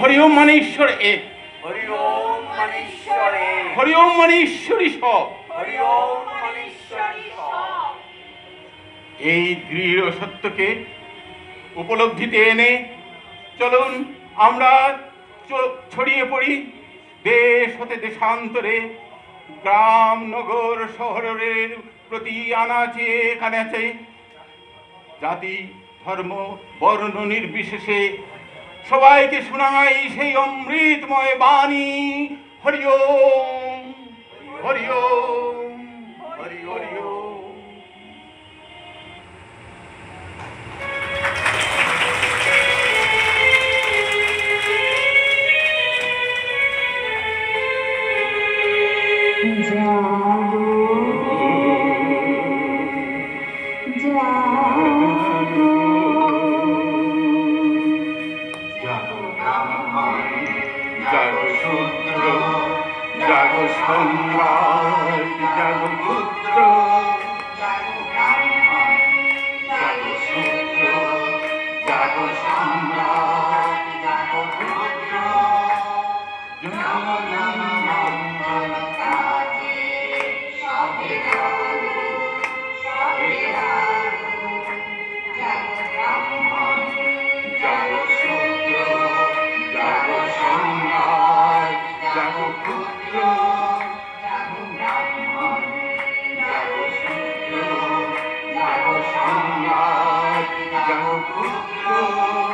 হরি ওম মানে ঈশ্বর এক, হরি ওম মানে ঈশ্বর এক, হরি ওম মানে ঈশ্বরই সব। হরি ওম মানে ঈশ্বরই সব। এই দৃঢ় সত্যকে উপলব্ধিতে এনে চলুন আমরা ছড়িয়ে পড়ি দেশ হতে দেশান্তরে, গ্রাম নগর শহরের প্রতি আনাচে কানাচে, জাতি ধর্ম বর্ণ নির্বিশেষে সবাইকে শোনাই সেই অমৃতময় বাণী। হরি ওম, হরি ওম, হরি হরি ওম। জাগো শূদ্র, জাগো সম্রাট, জাগো পুত্র, জাগো ব্রাহ্মণ, জাগো শূদ্র, জাগো সম্রাট, জাগো পুত্র, জনমঙ্গল কাজে সবে জাগো, সবে জাগো, জাগো ব্রাহ্মণ, জাগো শূদ্র, জাগো সম্রাট, জাগো পুত্র, জাগো ব্রাহ্মণ, জাগো শূদ্র, জাগো সম্রাট, জাগো পুত্র।